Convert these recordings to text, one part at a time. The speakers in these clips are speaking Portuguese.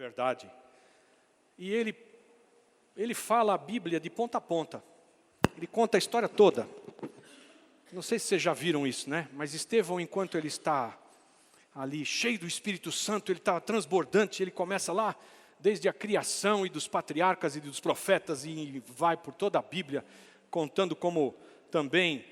verdade. E ele fala a Bíblia de ponta a ponta. Ele conta a história toda. Não sei se vocês já viram isso, né? Mas Estevão, enquanto ele está ali cheio do Espírito Santo, ele está transbordante, ele começa lá desde a criação e dos patriarcas e dos profetas e vai por toda a Bíblia, contando como também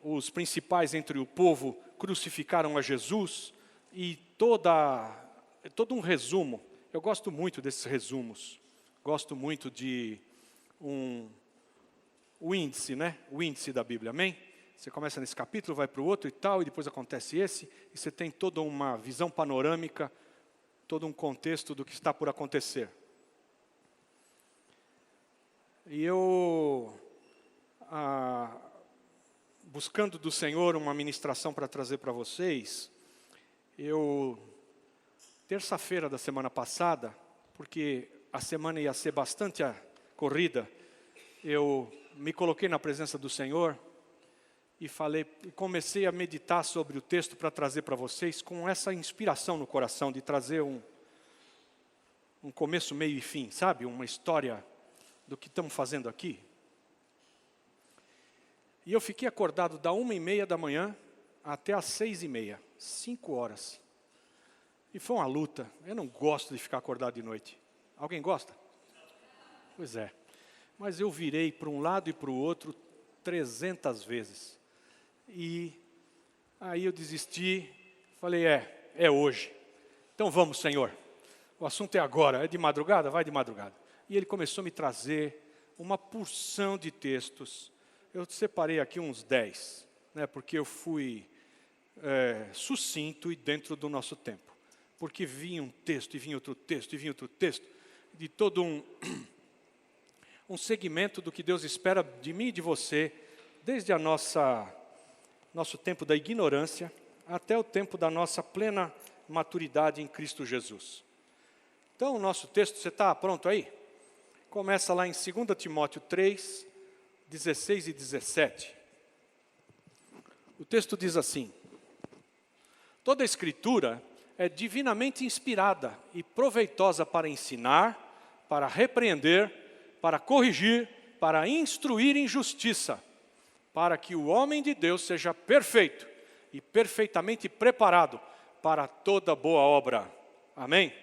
os principais entre o povo crucificaram a Jesus e todo um resumo. Eu gosto muito desses resumos. Gosto muito de o índice, né? O índice da Bíblia, amém? Você começa nesse capítulo, vai para o outro e tal, e depois acontece esse, e você tem toda uma visão panorâmica, todo um contexto do que está por acontecer. E eu, buscando do Senhor uma ministração para trazer para vocês, terça-feira da semana passada, porque a semana ia ser bastante corrida, eu me coloquei na presença do Senhor, e comecei a meditar sobre o texto para trazer para vocês, com essa inspiração no coração, de trazer um começo, meio e fim, sabe? Uma história do que estamos fazendo aqui. E eu fiquei acordado da 1h30 da manhã até às 6h30, 5 horas. E foi uma luta. Eu não gosto de ficar acordado de noite. Alguém gosta? Pois é. Mas eu virei para um lado e para o outro 300 vezes. E aí eu desisti, falei, é hoje. Então vamos, Senhor. O assunto é agora, é de madrugada? Vai de madrugada. E ele começou a me trazer uma porção de textos. Eu separei aqui uns 10, né, porque eu fui sucinto e dentro do nosso tempo. Porque vinha um texto, e vinha outro texto, e vinha outro texto, de todo um segmento do que Deus espera de mim e de você, desde nosso tempo da ignorância, até o tempo da nossa plena maturidade em Cristo Jesus. Então, o nosso texto, você está pronto aí? Começa lá em 2 Timóteo 3, 16 e 17. O texto diz assim: toda a Escritura é divinamente inspirada e proveitosa para ensinar, para repreender, para corrigir, para instruir em justiça, para que o homem de Deus seja perfeito e perfeitamente preparado para toda boa obra. Amém?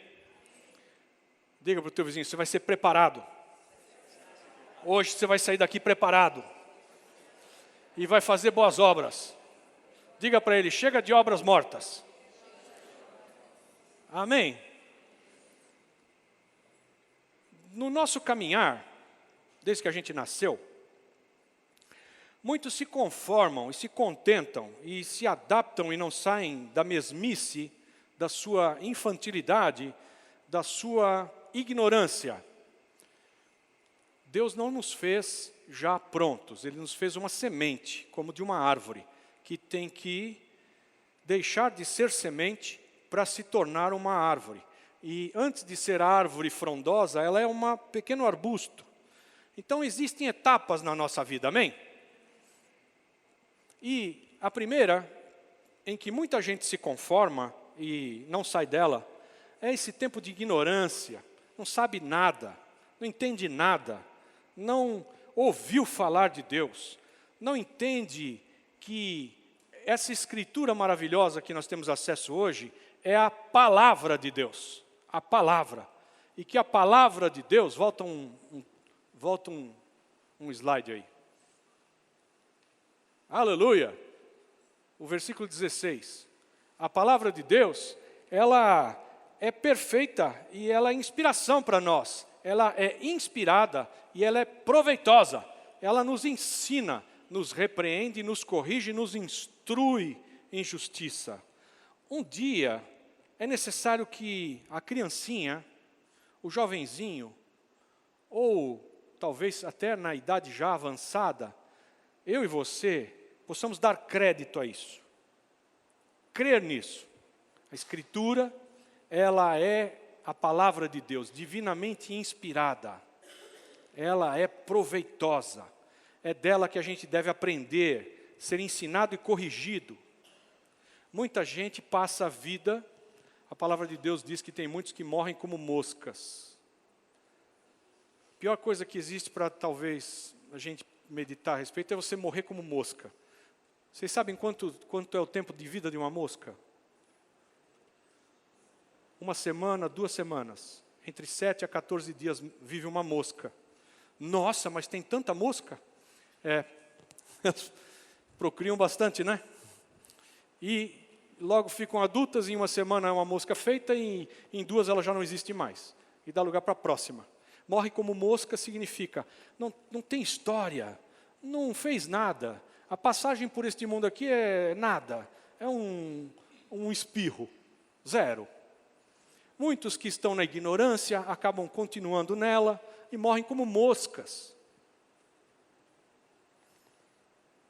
Diga para o teu vizinho, você vai ser preparado. Hoje você vai sair daqui preparado. E vai fazer boas obras. Diga para ele, chega de obras mortas. Amém? No nosso caminhar, desde que a gente nasceu, muitos se conformam e se contentam e se adaptam e não saem da mesmice, da sua infantilidade, da sua ignorância. Deus não nos fez já prontos, Ele nos fez uma semente, como de uma árvore, que tem que deixar de ser semente para se tornar uma árvore. E antes de ser árvore frondosa, ela é um pequeno arbusto. Então existem etapas na nossa vida, amém? E a primeira, em que muita gente se conforma e não sai dela, é esse tempo de ignorância, não sabe nada, não entende nada, não ouviu falar de Deus, não entende que essa escritura maravilhosa que nós temos acesso hoje é a palavra de Deus, a palavra. E que a palavra de Deus, volta um slide aí. Aleluia! O versículo 16. A palavra de Deus, ela é perfeita e ela é inspiração para nós. Ela é inspirada e ela é proveitosa. Ela nos ensina, nos repreende, nos corrige, nos instrui em justiça. Um dia é necessário que a criancinha, o jovenzinho, ou talvez até na idade já avançada, eu e você possamos dar crédito a isso. Crer nisso. A Escritura, ela é a palavra de Deus, divinamente inspirada. Ela é proveitosa. É dela que a gente deve aprender, ser ensinado e corrigido. Muita gente passa a vida A palavra de Deus diz que tem muitos que morrem como moscas. A pior coisa que existe para talvez a gente meditar a respeito é você morrer como mosca. Vocês sabem quanto é o tempo de vida de uma mosca? 1 semana, 2 semanas. Entre 7 a 14 dias vive uma mosca. Nossa, mas tem tanta mosca? Procriam bastante, né? E logo ficam adultas, em 1 semana é uma mosca feita, e em 2 ela já não existe mais. E dá lugar para a próxima. Morre como mosca significa, não tem história, não fez nada. A passagem por este mundo aqui é nada, é um espirro, zero. Muitos que estão na ignorância acabam continuando nela e morrem como moscas.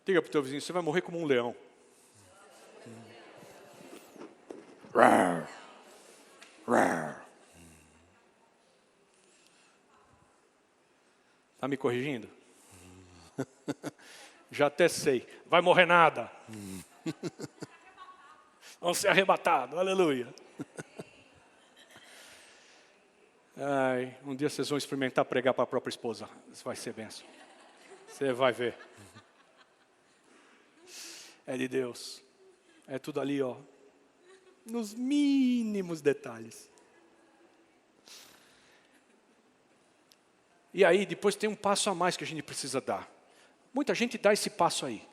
Diga para o teu vizinho, você vai morrer como um leão. Está me corrigindo? Já até sei. Vai morrer nada. Vamos ser arrebatados. Aleluia. Ai, um dia vocês vão experimentar pregar para a própria esposa. Isso vai ser bênção. Você vai ver. É de Deus. É tudo ali, ó. Nos mínimos detalhes. E aí, depois tem um passo a mais que a gente precisa dar. Muita gente dá esse passo aí.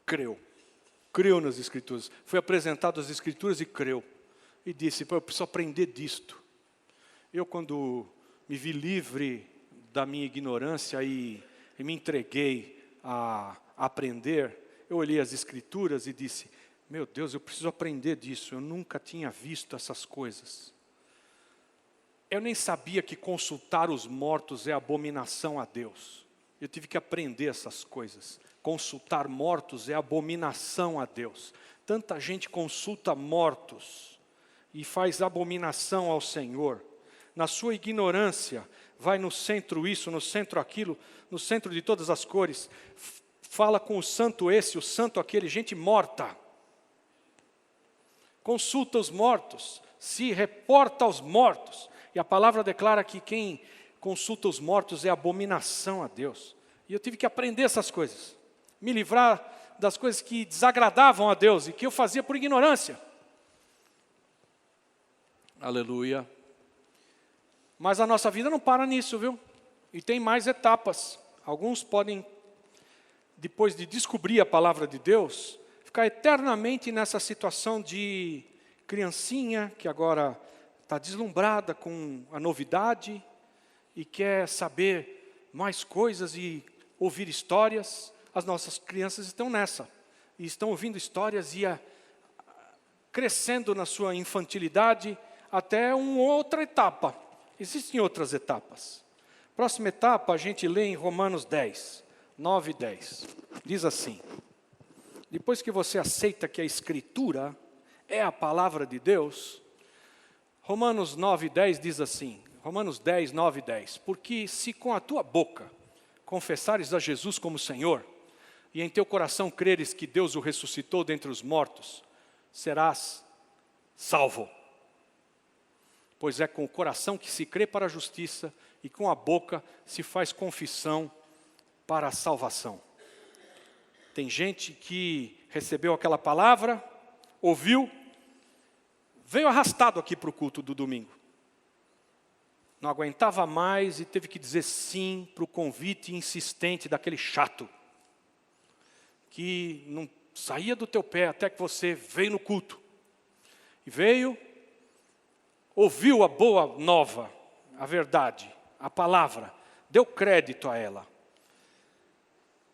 Creu. Creu nas Escrituras. Foi apresentado as Escrituras e creu. E disse, eu preciso aprender disto. Eu, quando me vi livre da minha ignorância e me entreguei a aprender, eu olhei as Escrituras e disse, meu Deus, eu preciso aprender disso. Eu nunca tinha visto essas coisas. Eu nem sabia que consultar os mortos é abominação a Deus. Eu tive que aprender essas coisas. Consultar mortos é abominação a Deus. Tanta gente consulta mortos e faz abominação ao Senhor. Na sua ignorância, vai no centro isso, no centro aquilo, no centro de todas as cores. Fala com o santo esse, o santo aquele, gente morta. Consulta os mortos, se reporta aos mortos. E a palavra declara que quem consulta os mortos é abominação a Deus. E eu tive que aprender essas coisas. Me livrar das coisas que desagradavam a Deus e que eu fazia por ignorância. Aleluia. Mas a nossa vida não para nisso, viu? E tem mais etapas. Alguns podem, depois de descobrir a palavra de Deus, ficar eternamente nessa situação de criancinha que agora está deslumbrada com a novidade e quer saber mais coisas e ouvir histórias. As nossas crianças estão nessa. E estão ouvindo histórias e crescendo na sua infantilidade até uma outra etapa. Existem outras etapas. Próxima etapa a gente lê em Romanos 10, 9 e 10. Diz assim, depois que você aceita que a Escritura é a palavra de Deus, Romanos 9 e 10 diz assim, Romanos 10, 9 e 10. Porque se com a tua boca confessares a Jesus como Senhor, e em teu coração creres que Deus o ressuscitou dentre os mortos, serás salvo. Pois é com o coração que se crê para a justiça, e com a boca se faz confissão para a salvação. Tem gente que recebeu aquela palavra, ouviu, veio arrastado aqui para o culto do domingo. Não aguentava mais e teve que dizer sim para o convite insistente daquele chato, que não saía do teu pé até que você veio no culto. E veio, ouviu a boa nova, a verdade, a palavra, deu crédito a ela.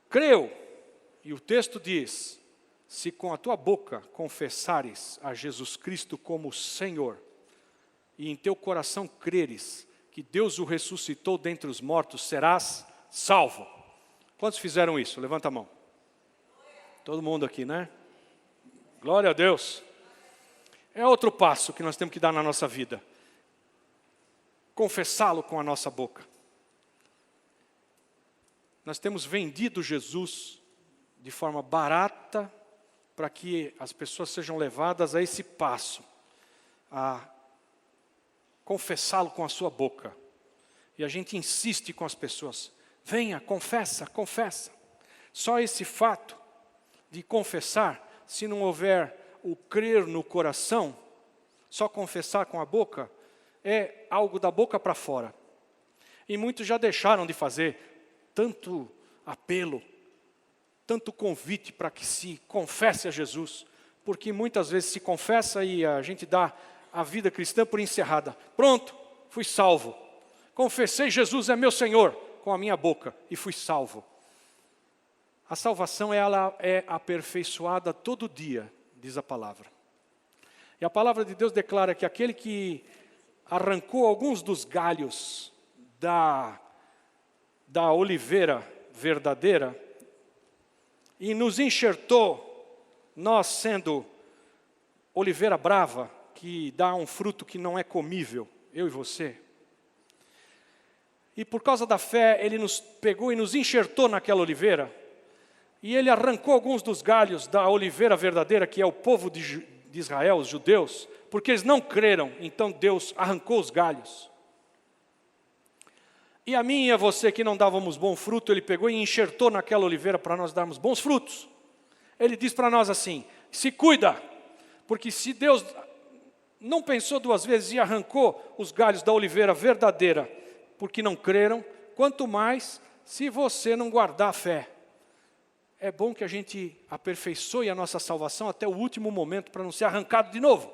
Creu, e o texto diz, se com a tua boca confessares a Jesus Cristo como Senhor, e em teu coração creres que Deus o ressuscitou dentre os mortos, serás salvo. Quantos fizeram isso? Levanta a mão. Todo mundo aqui, né? Glória a Deus. É outro passo que nós temos que dar na nossa vida. Confessá-lo com a nossa boca. Nós temos vendido Jesus de forma barata para que as pessoas sejam levadas a esse passo. a confessá-lo com a sua boca. E a gente insiste com as pessoas, venha, confessa, confessa. Só esse fato de confessar, se não houver o crer no coração, só confessar com a boca, é algo da boca para fora. E muitos já deixaram de fazer tanto apelo, tanto convite para que se confesse a Jesus, porque muitas vezes se confessa e a gente dá a vida cristã por encerrada. Pronto, fui salvo. Confessei Jesus é meu Senhor com a minha boca e fui salvo. A salvação ela é aperfeiçoada todo dia, diz a palavra. E a palavra de Deus declara que aquele que arrancou alguns dos galhos da oliveira verdadeira e nos enxertou, nós sendo oliveira brava, que dá um fruto que não é comível, eu e você. E por causa da fé, ele nos pegou e nos enxertou naquela oliveira, e ele arrancou alguns dos galhos da oliveira verdadeira, que é o povo de Israel, os judeus, porque eles não creram, então Deus arrancou os galhos. E a mim e a você que não dávamos bom fruto, ele pegou e enxertou naquela oliveira para nós darmos bons frutos. Ele diz para nós assim, se cuida, porque se Deus não pensou duas vezes e arrancou os galhos da oliveira verdadeira, porque não creram, quanto mais se você não guardar a fé. É bom que a gente aperfeiçoe a nossa salvação até o último momento para não ser arrancado de novo.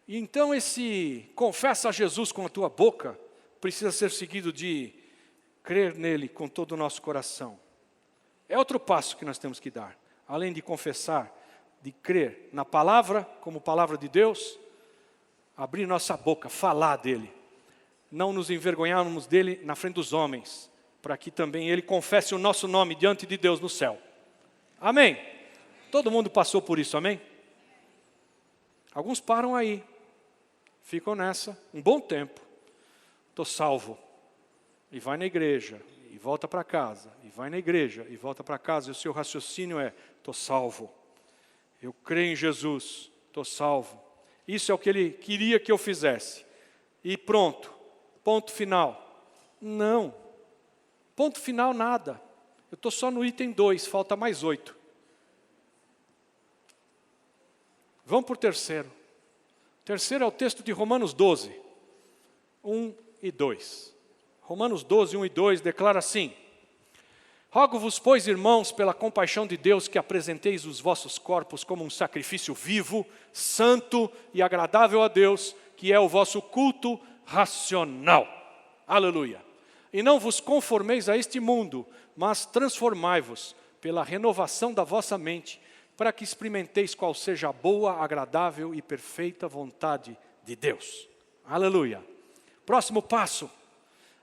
E então esse confessa a Jesus com a tua boca precisa ser seguido de crer nele com todo o nosso coração. É outro passo que nós temos que dar. Além de confessar, de crer na palavra, como palavra de Deus, abrir nossa boca, falar dele. Não nos envergonharmos dele na frente dos homens, para que também ele confesse o nosso nome diante de Deus no céu. Amém? Todo mundo passou por isso, amém? Alguns param aí, ficam nessa um bom tempo. Estou salvo. E vai na igreja, e volta para casa. E vai na igreja, e volta para casa. E o seu raciocínio é, estou salvo. Eu creio em Jesus, estou salvo. Isso é o que ele queria que eu fizesse. E pronto, ponto final. Não. Ponto final nada. Eu estou só no item 2, falta mais 8. Vamos para o terceiro. O terceiro é o texto de Romanos 12, 1 e 2. Romanos 12, 1 e 2 declara assim: rogo-vos, pois, irmãos, pela compaixão de Deus, que apresenteis os vossos corpos como um sacrifício vivo, santo e agradável a Deus, que é o vosso culto racional. Aleluia. E não vos conformeis a este mundo, mas transformai-vos pela renovação da vossa mente, para que experimenteis qual seja a boa, agradável e perfeita vontade de Deus. Aleluia. Próximo passo.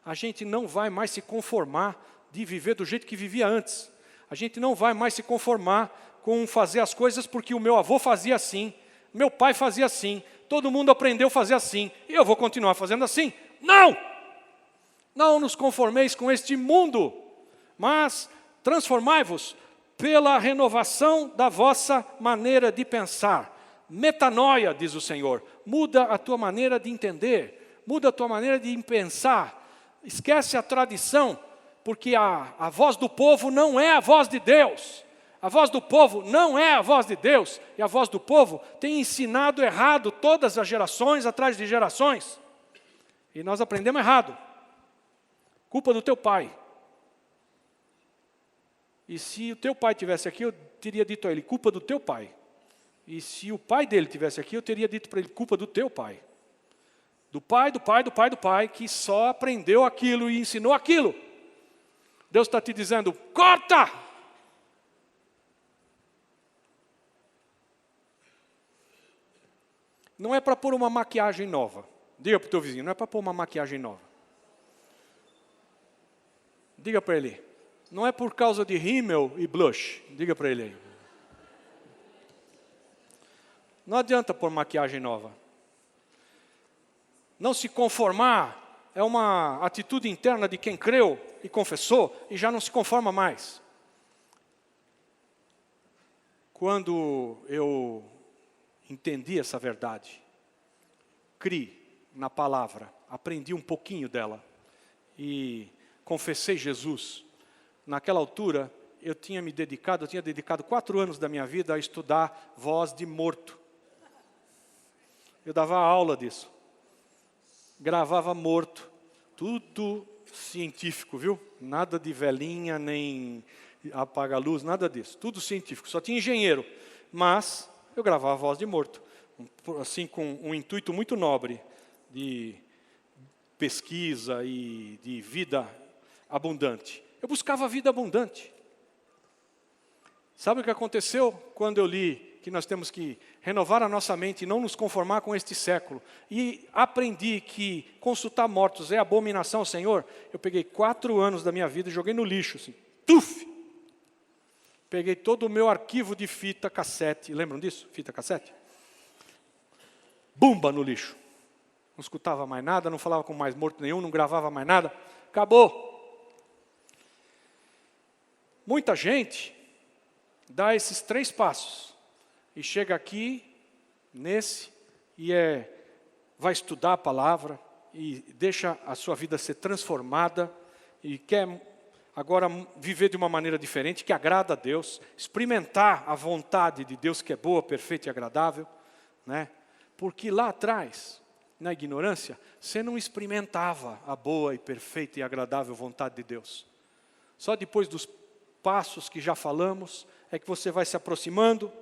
A gente não vai mais se conformar de viver do jeito que vivia antes. A gente não vai mais se conformar com fazer as coisas porque o meu avô fazia assim, meu pai fazia assim, todo mundo aprendeu a fazer assim, e eu vou continuar fazendo assim. Não! Não nos conformeis com este mundo, mas transformai-vos pela renovação da vossa maneira de pensar. Metanoia, diz o Senhor. Muda a tua maneira de entender, muda a tua maneira de pensar. Esquece a tradição, porque a voz do povo não é a voz de Deus. A voz do povo não é a voz de Deus. E a voz do povo tem ensinado errado todas as gerações atrás de gerações. E nós aprendemos errado. Culpa do teu pai. E se o teu pai estivesse aqui, eu teria dito a ele, culpa do teu pai. E se o pai dele estivesse aqui, eu teria dito para ele, culpa do teu pai. Do pai, do pai, do pai, do pai, que só aprendeu aquilo e ensinou aquilo. Deus está te dizendo, corta! Não é para pôr uma maquiagem nova. Diga para o teu vizinho, não é para pôr uma maquiagem nova. Diga para ele, não é por causa de rímel e blush. Diga para ele aí. Não adianta pôr maquiagem nova. Não se conformar é uma atitude interna de quem creu e confessou e já não se conforma mais. Quando eu entendi essa verdade. Criei na palavra, aprendi um pouquinho dela e confessei Jesus. Naquela altura, eu tinha dedicado 4 anos da minha vida a estudar voz de morto. Eu dava aula disso. Gravava morto. Tudo científico, viu? Nada de velhinha, nem apaga-luz, nada disso. Tudo científico. Só tinha engenheiro. Mas eu gravava voz de morto. Assim, com um intuito muito nobre de pesquisa e de vida abundante. Eu buscava a vida abundante. Sabe o que aconteceu quando eu li que nós temos que renovar a nossa mente e não nos conformar com este século? E aprendi que consultar mortos é abominação ao Senhor. Eu peguei 4 anos da minha vida e joguei no lixo, assim. Tuf! Peguei todo o meu arquivo de fita cassete. Lembram disso? Fita cassete? Bumba no lixo. Não escutava mais nada, não falava com mais morto nenhum, não gravava mais nada. Acabou. Muita gente dá esses 3 passos e chega aqui, vai estudar a palavra e deixa a sua vida ser transformada e quer agora viver de uma maneira diferente, que agrada a Deus, experimentar a vontade de Deus que é boa, perfeita e agradável, né? Porque lá atrás, na ignorância, você não experimentava a boa e perfeita e agradável vontade de Deus. Só depois dos passos que já falamos, é que você vai se aproximando,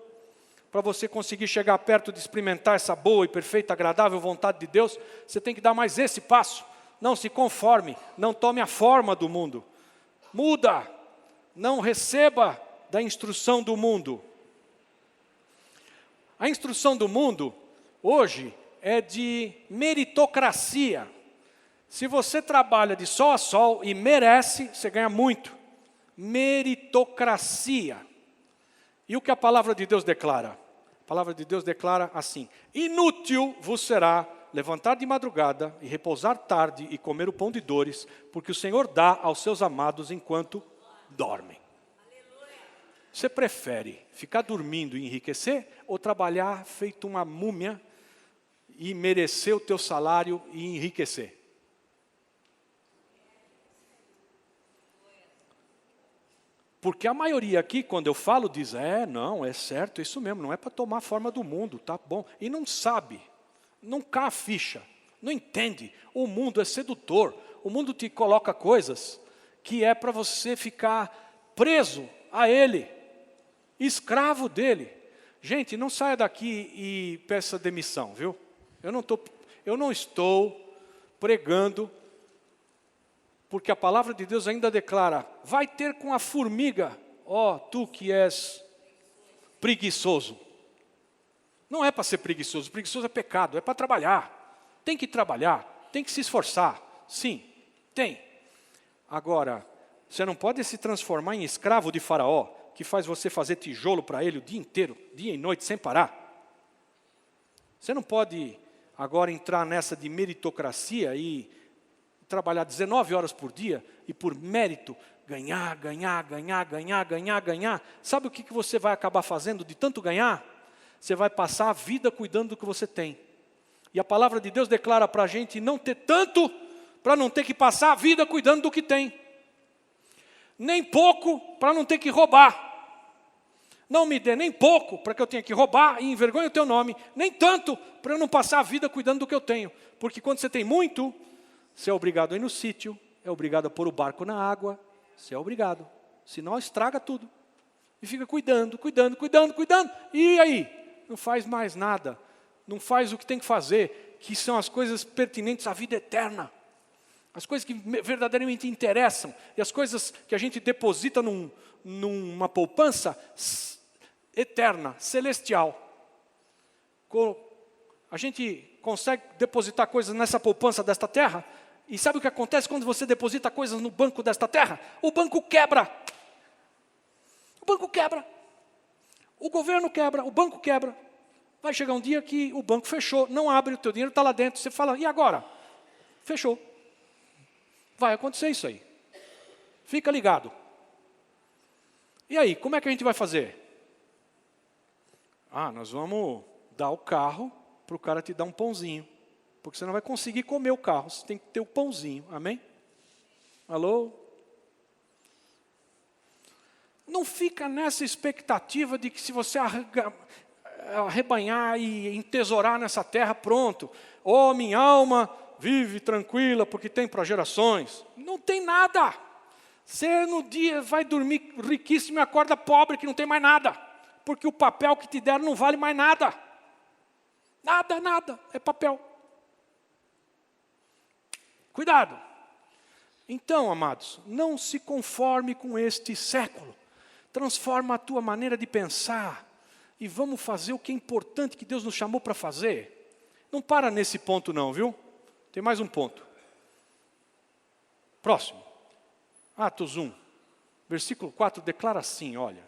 para você conseguir chegar perto de experimentar essa boa e perfeita, agradável vontade de Deus, você tem que dar mais esse passo. Não se conforme, não tome a forma do mundo. Muda, não receba da instrução do mundo. A instrução do mundo, hoje, é de meritocracia. Se você trabalha de sol a sol e merece, você ganha muito. Meritocracia. E o que a palavra de Deus declara? A palavra de Deus declara assim: inútil vos será levantar de madrugada e repousar tarde e comer o pão de dores, porque o Senhor dá aos seus amados enquanto dormem. Você prefere ficar dormindo e enriquecer ou trabalhar feito uma múmia e merecer o teu salário e enriquecer? Porque a maioria aqui, quando eu falo, diz, não, é certo, isso mesmo, não é para tomar a forma do mundo, tá bom. E não sabe, não cai a ficha, não entende. O mundo é sedutor, o mundo te coloca coisas que é para você ficar preso a ele, escravo dele. Gente, não saia daqui e peça demissão, viu? Eu não estou pregando, porque a palavra de Deus ainda declara, vai ter com a formiga, ó, tu que és preguiçoso. Não é para ser preguiçoso é pecado, é para trabalhar. Tem que trabalhar, tem que se esforçar. Sim, tem. Agora, você não pode se transformar em escravo de Faraó, que faz você fazer tijolo para ele o dia inteiro, dia e noite, sem parar. Você não pode agora entrar nessa de meritocracia e trabalhar 19 horas por dia e por mérito ganhar. Sabe o que você vai acabar fazendo de tanto ganhar? Você vai passar a vida cuidando do que você tem. E a palavra de Deus declara para a gente não ter tanto para não ter que passar a vida cuidando do que tem. Nem pouco para não ter que roubar. Não me dê nem pouco para que eu tenha que roubar e envergonhe o teu nome. Nem tanto para eu não passar a vida cuidando do que eu tenho. Porque quando você tem muito, você é obrigado a ir no sítio, é obrigado a pôr o barco na água, você é obrigado. Senão estraga tudo. E fica cuidando. E aí? Não faz mais nada. Não faz o que tem que fazer, que são as coisas pertinentes à vida eterna. As coisas que verdadeiramente interessam. E as coisas que a gente deposita numa poupança eterna, celestial. A gente consegue depositar coisas nessa poupança desta terra. E sabe o que acontece quando você deposita coisas no banco desta terra? O banco quebra. O banco quebra. O governo quebra, o banco quebra. Vai chegar um dia que o banco fechou, não abre, o teu dinheiro está lá dentro. Você fala, e agora? Fechou. Vai acontecer isso aí. Fica ligado. E aí, como é que a gente vai fazer? Nós vamos dá o carro para o cara te dar um pãozinho. Porque você não vai conseguir comer o carro, você tem que ter o pãozinho. Amém? Alô? Não fica nessa expectativa de que se você arrebanhar e entesourar nessa terra, pronto. Oh, minha alma, vive tranquila, porque tem para gerações. Não tem nada. Você no dia vai dormir riquíssimo e acorda pobre, que não tem mais nada. Porque o papel que te deram não vale mais nada. Nada, nada, é papel. Cuidado. Então, amados, não se conforme com este século. Transforma a tua maneira de pensar. E vamos fazer o que é importante que Deus nos chamou para fazer. Não para nesse ponto não, viu? Tem mais um ponto. Próximo. Atos 1, versículo 4, declara assim, olha.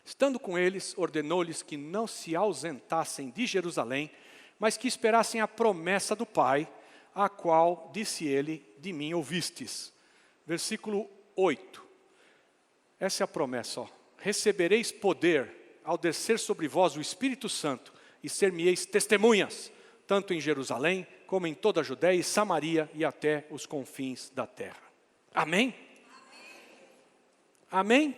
Estando com eles, ordenou-lhes que não se ausentassem de Jerusalém, mas que esperassem a promessa do Pai, a qual, disse ele, de mim ouvistes. Versículo 8. Essa é a promessa, ó. Recebereis poder ao descer sobre vós o Espírito Santo e ser-me-eis testemunhas, tanto em Jerusalém como em toda a Judéia e Samaria e até os confins da terra. Amém? Amém?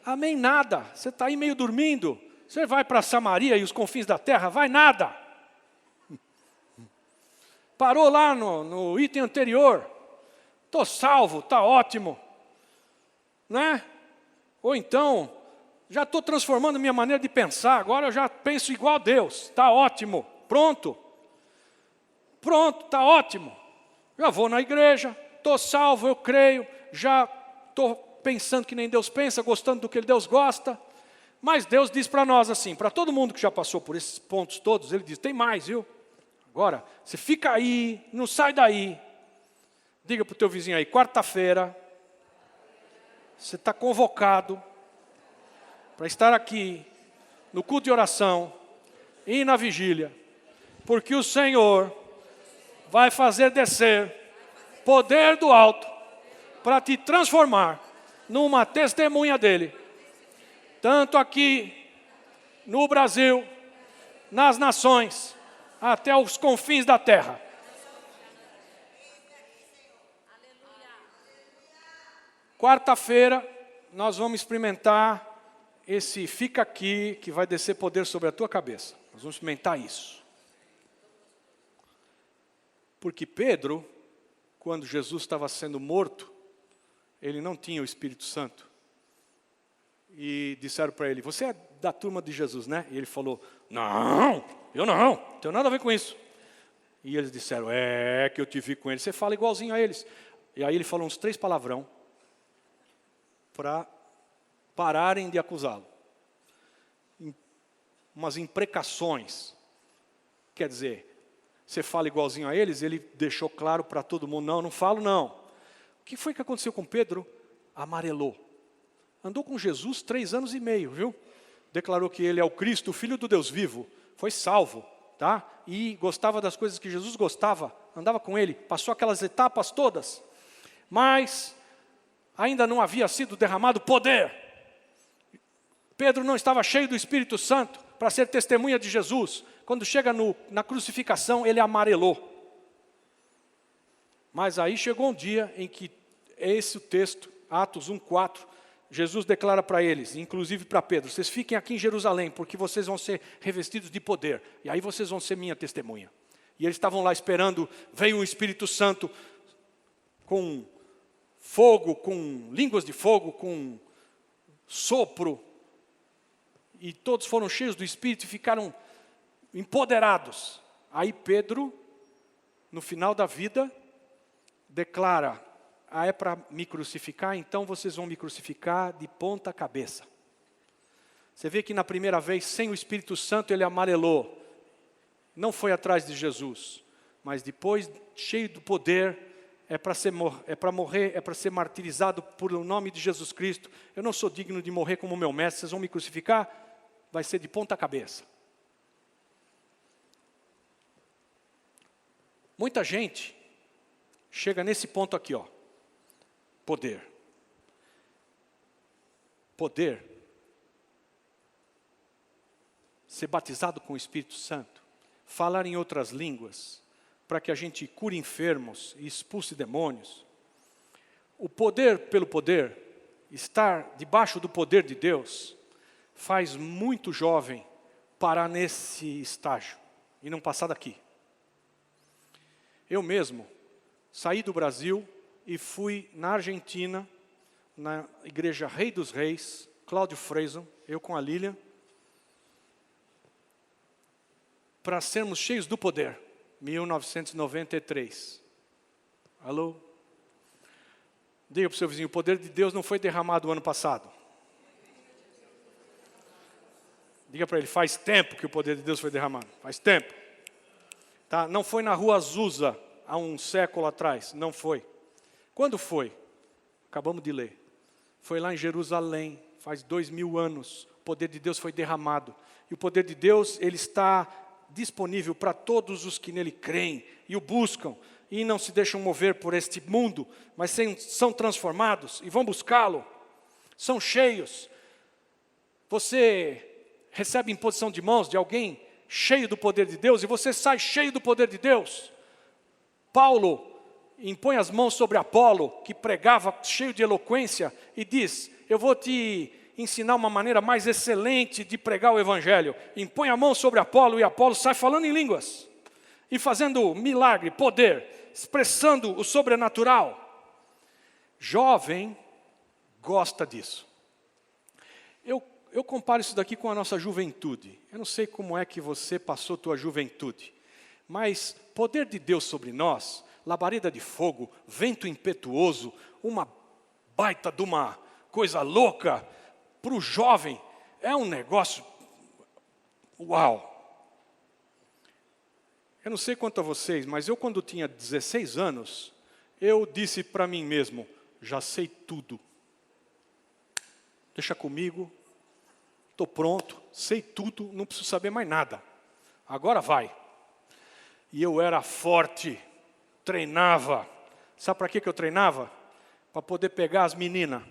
Amém nada. Você está aí meio dormindo. Você vai para Samaria e os confins da terra? Vai nada. Parou lá no item anterior. Estou salvo, está ótimo. Né? Ou então, já estou transformando minha maneira de pensar. Agora eu já penso igual a Deus. Está ótimo. Pronto. Pronto, está ótimo. Já vou na igreja. Estou salvo, eu creio. Já estou pensando que nem Deus pensa, gostando do que Deus gosta. Mas Deus diz para nós assim, para todo mundo que já passou por esses pontos todos, Ele diz, tem mais, viu? Agora, você fica aí, não sai daí. Diga para o teu vizinho aí, quarta-feira, você está convocado para estar aqui, no culto de oração e na vigília, porque o Senhor vai fazer descer poder do alto para te transformar numa testemunha dEle. Tanto aqui no Brasil, nas nações, até os confins da terra. Quarta-feira, nós vamos experimentar esse fica aqui, que vai descer poder sobre a tua cabeça. Nós vamos experimentar isso. Porque Pedro, quando Jesus estava sendo morto, ele não tinha o Espírito Santo. E disseram para ele, você é da turma de Jesus, né? E ele falou, não, eu não tenho nada a ver com isso. E eles disseram, é que eu te vi com ele. Você fala igualzinho a eles. E aí ele falou uns 3 palavrão para pararem de acusá-lo. Umas imprecações. Quer dizer, você fala igualzinho a eles, ele deixou claro para todo mundo, não falo não. O que foi que aconteceu com Pedro? Amarelou. Andou com Jesus 3 anos e meio, viu? Declarou que ele é o Cristo, o Filho do Deus vivo. Foi salvo, tá? E gostava das coisas que Jesus gostava. Andava com ele, passou aquelas etapas todas. Mas ainda não havia sido derramado poder. Pedro não estava cheio do Espírito Santo para ser testemunha de Jesus. Quando chega na crucificação, ele amarelou. Mas aí chegou um dia em que, esse o texto, Atos 1:4, Jesus declara para eles, inclusive para Pedro, vocês fiquem aqui em Jerusalém, porque vocês vão ser revestidos de poder. E aí vocês vão ser minha testemunha. E eles estavam lá esperando, veio o Espírito Santo com fogo, com línguas de fogo, com sopro. E todos foram cheios do Espírito e ficaram empoderados. Aí Pedro, no final da vida, declara, é para me crucificar, então vocês vão me crucificar de ponta cabeça. Você vê que na primeira vez, sem o Espírito Santo, ele amarelou. Não foi atrás de Jesus. Mas depois, cheio do poder, é para morrer, é para ser martirizado por o nome de Jesus Cristo. Eu não sou digno de morrer como meu mestre, vocês vão me crucificar? Vai ser de ponta cabeça. Muita gente chega nesse ponto aqui, ó. Poder. Poder ser batizado com o Espírito Santo, falar em outras línguas, para que a gente cure enfermos e expulse demônios. O poder pelo poder, estar debaixo do poder de Deus, faz muito jovem parar nesse estágio e não passar daqui. Eu mesmo saí do Brasil e fui na Argentina, na igreja Rei dos Reis, Cláudio Freison, eu com a Lilian, para sermos cheios do poder, 1993. Alô? Diga para o seu vizinho, o poder de Deus não foi derramado o ano passado. Diga para ele, faz tempo que o poder de Deus foi derramado. Faz tempo. Tá? Não foi na rua Azusa, há um século atrás. Não foi. Quando foi? Acabamos de ler. Foi lá em Jerusalém, faz 2000 anos. O poder de Deus foi derramado. E o poder de Deus, ele está disponível para todos os que nele creem e o buscam. E não se deixam mover por este mundo, mas são transformados e vão buscá-lo. São cheios. Você recebe imposição de mãos de alguém cheio do poder de Deus e você sai cheio do poder de Deus. Paulo impõe as mãos sobre Apolo, que pregava cheio de eloquência, e diz, eu vou te ensinar uma maneira mais excelente de pregar o Evangelho. Impõe a mão sobre Apolo e Apolo sai falando em línguas. E fazendo milagre, poder, expressando o sobrenatural. Jovem gosta disso. Eu comparo isso daqui com a nossa juventude. Eu não sei como é que você passou tua juventude. Mas poder de Deus sobre nós, labareda de fogo, vento impetuoso, uma baita de uma coisa louca, para o jovem, é um negócio, uau! Eu não sei quanto a vocês, mas eu quando tinha 16 anos, eu disse para mim mesmo, já sei tudo. Deixa comigo, estou pronto, sei tudo, não preciso saber mais nada. Agora vai. E eu era forte, treinava. Sabe para que eu treinava? Para poder pegar as meninas.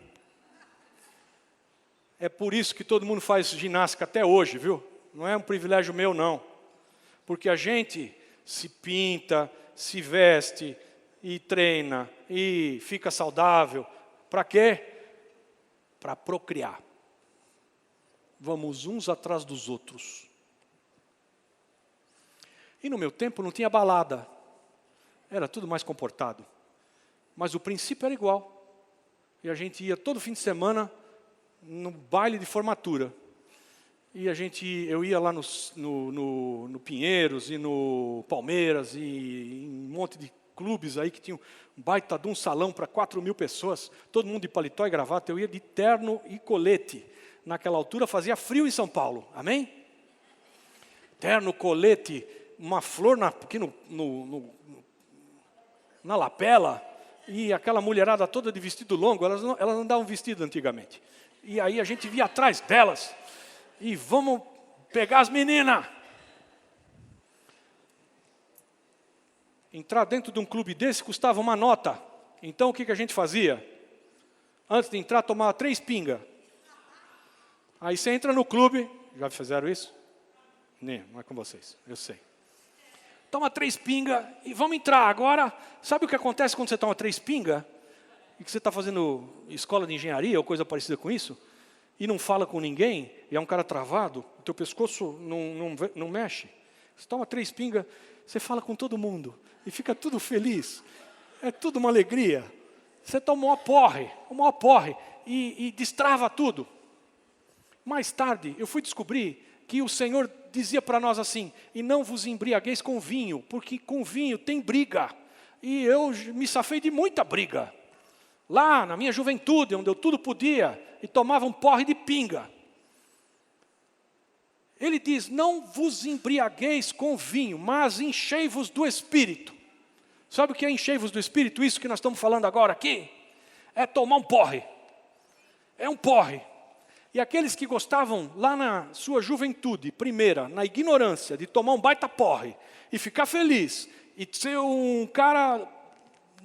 É por isso que todo mundo faz ginástica até hoje, viu? Não é um privilégio meu, não. Porque a gente se pinta, se veste e treina e fica saudável. Para quê? Para procriar. Vamos uns atrás dos outros. E no meu tempo não tinha balada. Era tudo mais comportado. Mas o princípio era igual. E a gente ia todo fim de semana no baile de formatura. E eu ia lá no Pinheiros e no Palmeiras e em um monte de clubes aí que tinham um baita de um salão para 4.000 pessoas, todo mundo de paletó e gravata, eu ia de terno e colete. Naquela altura fazia frio em São Paulo, amém? Terno, colete, uma flor aqui na lapela, e aquela mulherada toda de vestido longo, elas não davam vestido antigamente. E aí a gente via atrás delas, e vamos pegar as meninas. Entrar dentro de um clube desse custava uma nota. Então o que a gente fazia? Antes de entrar, tomava 3 pingas. Aí você entra no clube, já fizeram isso? Não é com vocês, eu sei. Toma 3 pingas e vamos entrar. Agora, sabe o que acontece quando você toma 3 pingas? E que você está fazendo escola de engenharia ou coisa parecida com isso? E não fala com ninguém, e é um cara travado, o teu pescoço não mexe. Você toma 3 pingas, você fala com todo mundo, e fica tudo feliz. É tudo uma alegria. Você toma o maior porre, e destrava tudo. Mais tarde, eu fui descobrir que o Senhor dizia para nós assim, e não vos embriagueis com vinho, porque com vinho tem briga. E eu me safei de muita briga. Lá, na minha juventude, onde eu tudo podia, e tomava um porre de pinga. Ele diz, não vos embriagueis com vinho, mas enchei-vos do Espírito. Sabe o que é enchei-vos do Espírito? Isso que nós estamos falando agora aqui? É tomar um porre. É um porre. E aqueles que gostavam, lá na sua juventude, primeira, na ignorância, de tomar um baita porre, e ficar feliz, e ser um cara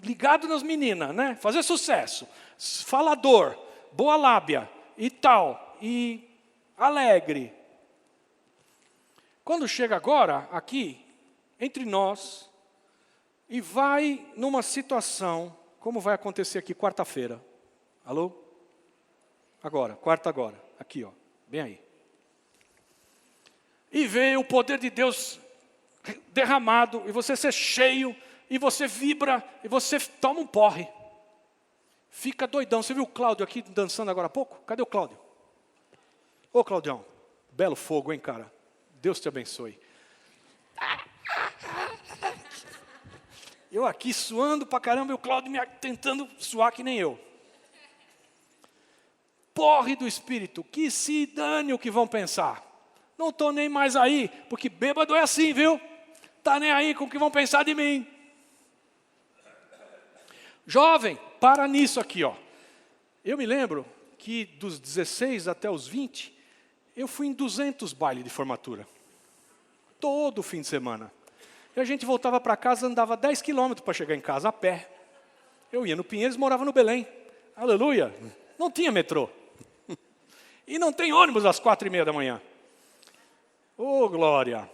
ligado nas meninas, né? Fazer sucesso, falador, boa lábia, e tal, e alegre. Quando chega agora, aqui, entre nós, e vai numa situação, como vai acontecer aqui quarta-feira. Alô? Agora, quarta agora. Aqui, ó, bem aí. E vem o poder de Deus derramado, e você ser cheio, e você vibra, e você toma um porre. Fica doidão. Você viu o Cláudio aqui dançando agora há pouco? Cadê o Cláudio? Ô Claudião, belo fogo, hein, cara? Deus te abençoe. Eu aqui suando pra caramba, e o Cláudio tentando suar que nem eu. Porre do Espírito, que se dane o que vão pensar. Não estou nem mais aí, porque bêbado é assim, viu? Está nem aí com o que vão pensar de mim. Jovem, para nisso aqui, ó. Eu me lembro que dos 16 até os 20, eu fui em 200 bailes de formatura. Todo fim de semana. E a gente voltava para casa, andava 10 quilômetros para chegar em casa, a pé. Eu ia no Pinheiros, morava no Belém. Aleluia! Não tinha metrô. E não tem ônibus às 4:30 da manhã. Oh, glória!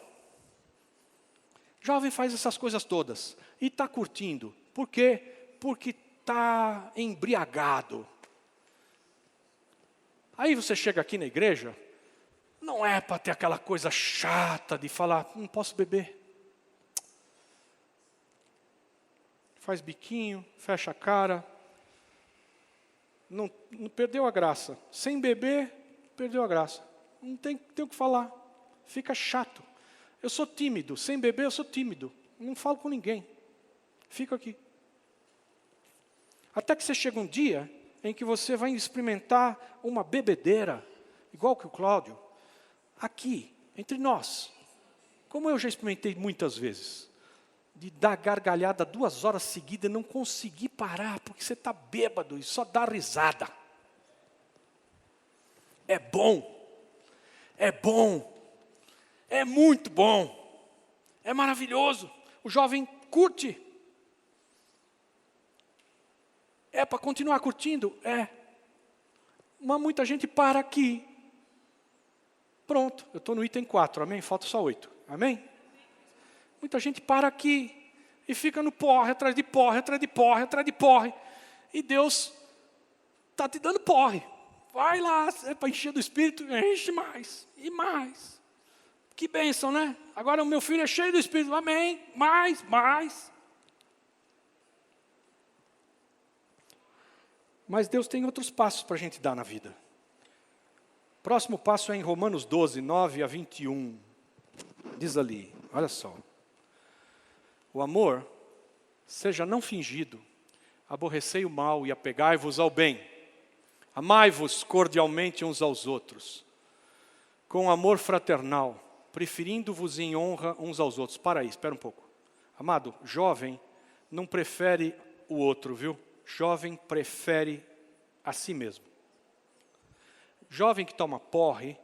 Jovem faz essas coisas todas. E está curtindo. Por quê? Porque está embriagado. Aí você chega aqui na igreja, não é para ter aquela coisa chata de falar, não posso beber. Faz biquinho, fecha a cara. Não perdeu a graça. Sem beber, perdeu a graça. Não tem o que falar. Fica chato. Eu sou tímido. Sem beber, eu sou tímido. Não falo com ninguém. Fico aqui. Até que você chega um dia em que você vai experimentar uma bebedeira, igual que o Cláudio, aqui, entre nós. Como eu já experimentei muitas vezes. De dar gargalhada 2 horas seguidas e não conseguir parar, porque você está bêbado e só dá risada. É bom. É bom. É muito bom. É maravilhoso. O jovem curte. É para continuar curtindo? É. Mas muita gente para aqui. Pronto, eu estou no item 4, amém? Falta só 8, amém? Muita gente para aqui e fica no porre, atrás de porre, atrás de porre, atrás de porre. E Deus está te dando porre. Vai lá, é para encher do Espírito, enche mais e mais. Que bênção, né? Agora o meu filho é cheio do Espírito, amém? Mais. Mas Deus tem outros passos para a gente dar na vida. Próximo passo é em Romanos 12, 9 a 21. Diz ali, olha só. O amor, seja não fingido, aborrecei o mal e apegai-vos ao bem. Amai-vos cordialmente uns aos outros, com amor fraternal, preferindo-vos em honra uns aos outros. Para aí, espera um pouco. Amado, jovem não prefere o outro, viu? Jovem prefere a si mesmo. Jovem que toma porre,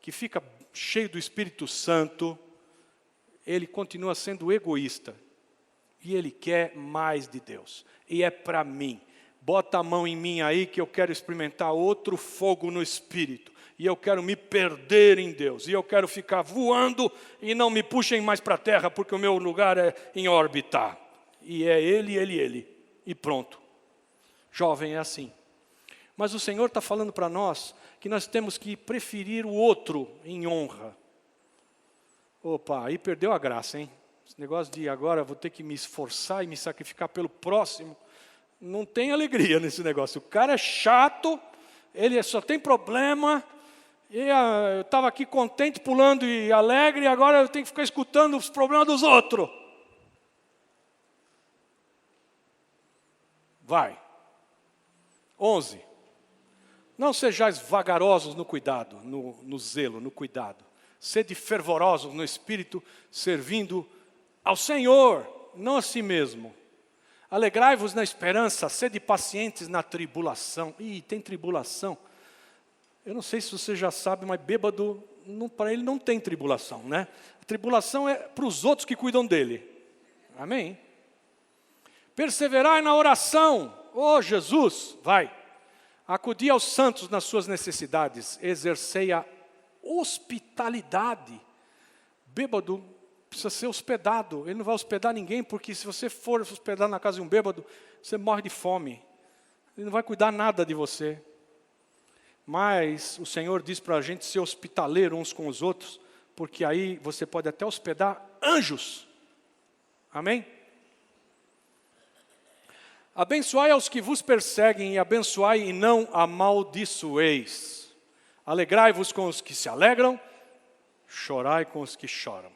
que fica cheio do Espírito Santo, ele continua sendo egoísta. E ele quer mais de Deus. E é para mim. Bota a mão em mim aí que eu quero experimentar outro fogo no Espírito. E eu quero me perder em Deus. E eu quero ficar voando e não me puxem mais para a terra, porque o meu lugar é em órbita. E é ele. E pronto. Jovem é assim. Mas o Senhor está falando para nós que nós temos que preferir o outro em honra. Opa, aí perdeu a graça, hein? Esse negócio de agora vou ter que me esforçar e me sacrificar pelo próximo. Não tem alegria nesse negócio. O cara é chato, ele só tem problema. E eu estava aqui contente, pulando e alegre, e agora eu tenho que ficar escutando os problemas dos outros. Vai. 11. Não sejais vagarosos no cuidado, no zelo, no cuidado. Sede fervorosos no espírito, servindo ao Senhor, não a si mesmo. Alegrai-vos na esperança, sede pacientes na tribulação. Ih, tem tribulação. Eu não sei se você já sabe, mas bêbado, para ele não tem tribulação, né? A tribulação é para os outros que cuidam dele. Amém? Perseverai na oração. Oh, Jesus, vai. Acudi aos santos nas suas necessidades. Exercei a hospitalidade. Bêbado precisa ser hospedado. Ele não vai hospedar ninguém, porque se você for hospedar na casa de um bêbado, você morre de fome. Ele não vai cuidar nada de você. Mas o Senhor diz para a gente ser hospitaleiro uns com os outros, porque aí você pode até hospedar anjos. Amém? Abençoai aos que vos perseguem, e abençoai e não amaldiçoeis. Alegrai-vos com os que se alegram, chorai com os que choram.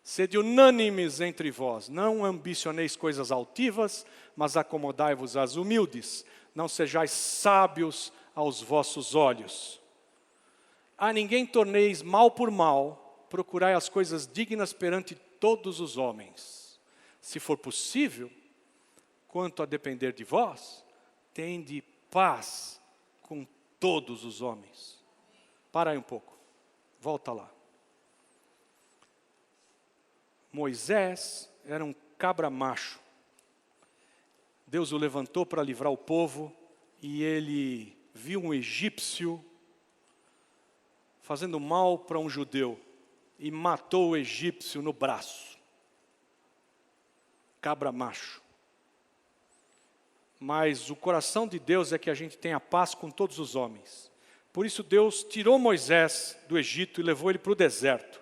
Sede unânimes entre vós, não ambicioneis coisas altivas, mas acomodai-vos às humildes. Não sejais sábios aos vossos olhos. A ninguém torneis mal por mal, procurai as coisas dignas perante todos os homens. Se for possível, quanto a depender de vós, tende paz com todos os homens. Para aí um pouco, volta lá. Moisés era um cabra macho. Deus o levantou para livrar o povo, e ele viu um egípcio fazendo mal para um judeu, e matou o egípcio no braço. Cabra macho. Mas o coração de Deus é que a gente tenha paz com todos os homens. Por isso Deus tirou Moisés do Egito e levou ele para o deserto.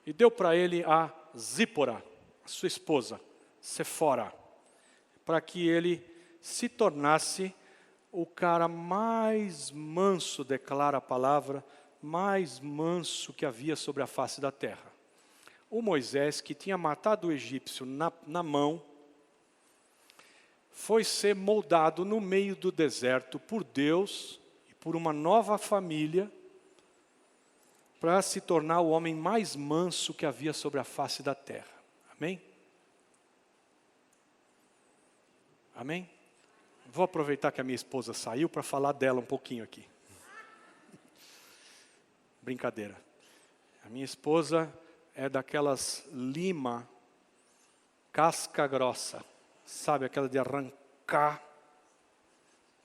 E deu para ele a Zípora, sua esposa, Sefora, para que ele se tornasse o cara mais manso, declara a palavra, mais manso que havia sobre a face da terra. O Moisés, que tinha matado o egípcio na mão, foi ser moldado no meio do deserto por Deus e por uma nova família, para se tornar o homem mais manso que havia sobre a face da terra. Amém? Amém? Vou aproveitar que a minha esposa saiu para falar dela um pouquinho aqui. Brincadeira. A minha esposa é daquelas lima, casca grossa. Sabe, aquela de arrancar.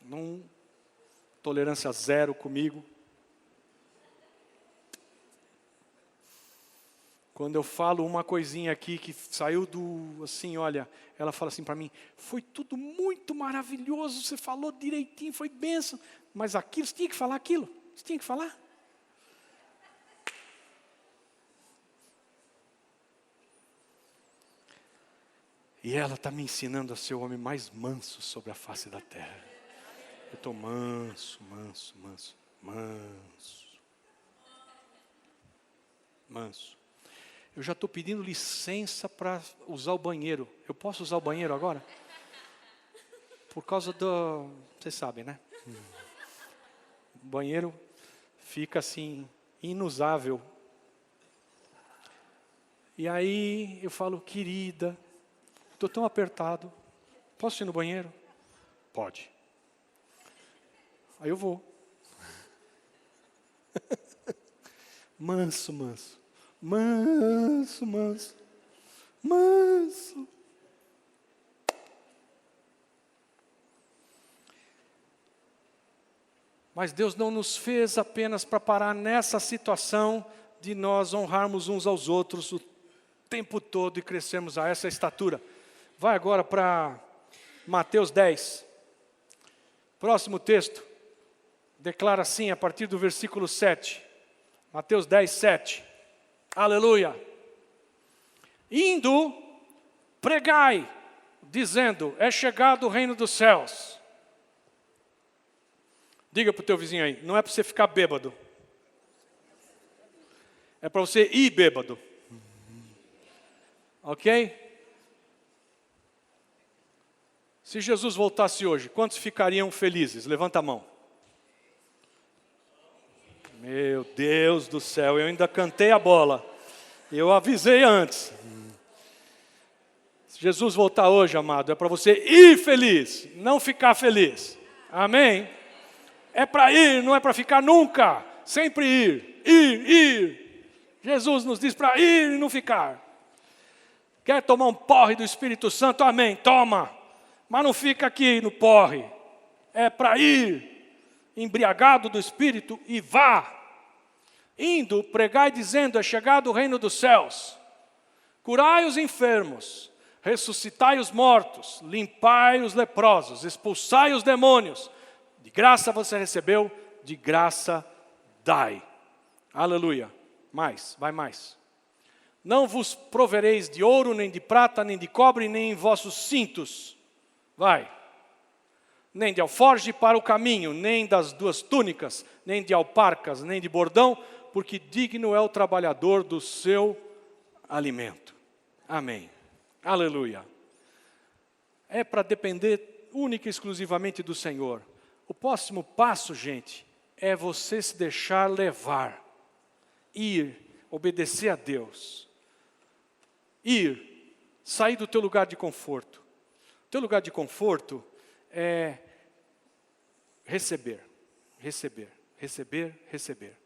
Não, tolerância zero comigo. Quando eu falo uma coisinha aqui que saiu do, assim, olha, ela fala assim para mim, foi tudo muito maravilhoso, você falou direitinho, foi bênção, mas aquilo, você tinha que falar aquilo, você tinha que falar. E ela está me ensinando a ser o homem mais manso sobre a face da terra. Eu estou manso. Eu já estou pedindo licença para usar o banheiro. Eu posso usar o banheiro agora? Por causa do... Vocês sabem, né? O banheiro fica assim, inusável. E aí eu falo, querida, estou tão apertado. Posso ir no banheiro? Pode. Aí eu vou. Manso. Mas Deus não nos fez apenas para parar nessa situação de nós honrarmos uns aos outros o tempo todo e crescermos a essa estatura. Vai agora para Mateus 10. Próximo texto. Declara assim a partir do versículo 7. Mateus 10, 7. Aleluia. Indo, pregai, dizendo, é chegado o reino dos céus. Diga para o teu vizinho aí, não é para você ficar bêbado. É para você ir bêbado. Ok? Se Jesus voltasse hoje, quantos ficariam felizes? Levanta a mão. Meu Deus do céu, eu ainda cantei a bola. Eu avisei antes. Se Jesus voltar hoje, amado, é para você ir feliz, não ficar feliz. Amém? É para ir, não é para ficar nunca. Sempre ir. Ir. Jesus nos diz para ir e não ficar. Quer tomar um porre do Espírito Santo? Amém, toma. Mas não fica aqui no porre. É para ir, embriagado do Espírito, e vá. Indo, pregai dizendo, é chegado o reino dos céus. Curai os enfermos, ressuscitai os mortos, limpai os leprosos, expulsai os demônios. De graça você recebeu, de graça dai. Aleluia. Mais, vai mais. Não vos provereis de ouro, nem de prata, nem de cobre, nem em vossos cintos. Vai. Nem de alforje para o caminho, nem das duas túnicas, nem de alparcas, nem de bordão, porque digno é o trabalhador do seu alimento. Amém. Aleluia. É para depender única e exclusivamente do Senhor. O próximo passo, gente, é você se deixar levar. Ir, obedecer a Deus. Ir, sair do teu lugar de conforto. O teu lugar de conforto é receber, receber, receber, receber.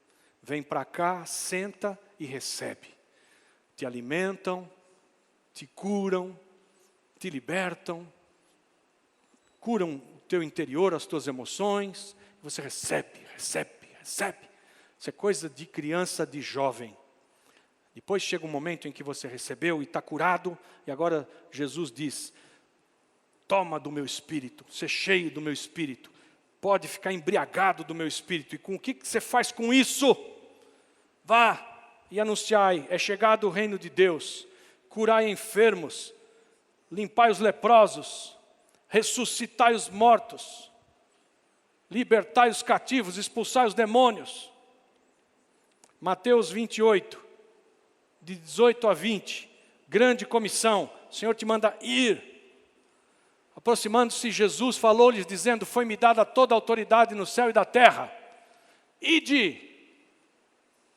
Vem para cá, senta e recebe. Te alimentam, te curam, te libertam, curam o teu interior, as tuas emoções. Você recebe, recebe, recebe. Isso é coisa de criança, de jovem. Depois chega um momento em que você recebeu e está curado, e agora Jesus diz, toma do meu espírito, ser cheio do meu espírito, pode ficar embriagado do meu espírito, e com o que você faz com isso? Vá e anunciai, é chegado o reino de Deus, curai enfermos, limpai os leprosos, ressuscitai os mortos, libertai os cativos, expulsai os demônios. Mateus 28, de 18 a 20, grande comissão, o Senhor te manda ir. Aproximando-se, Jesus falou-lhes, dizendo, foi-me dada toda a autoridade no céu e da terra. Ide,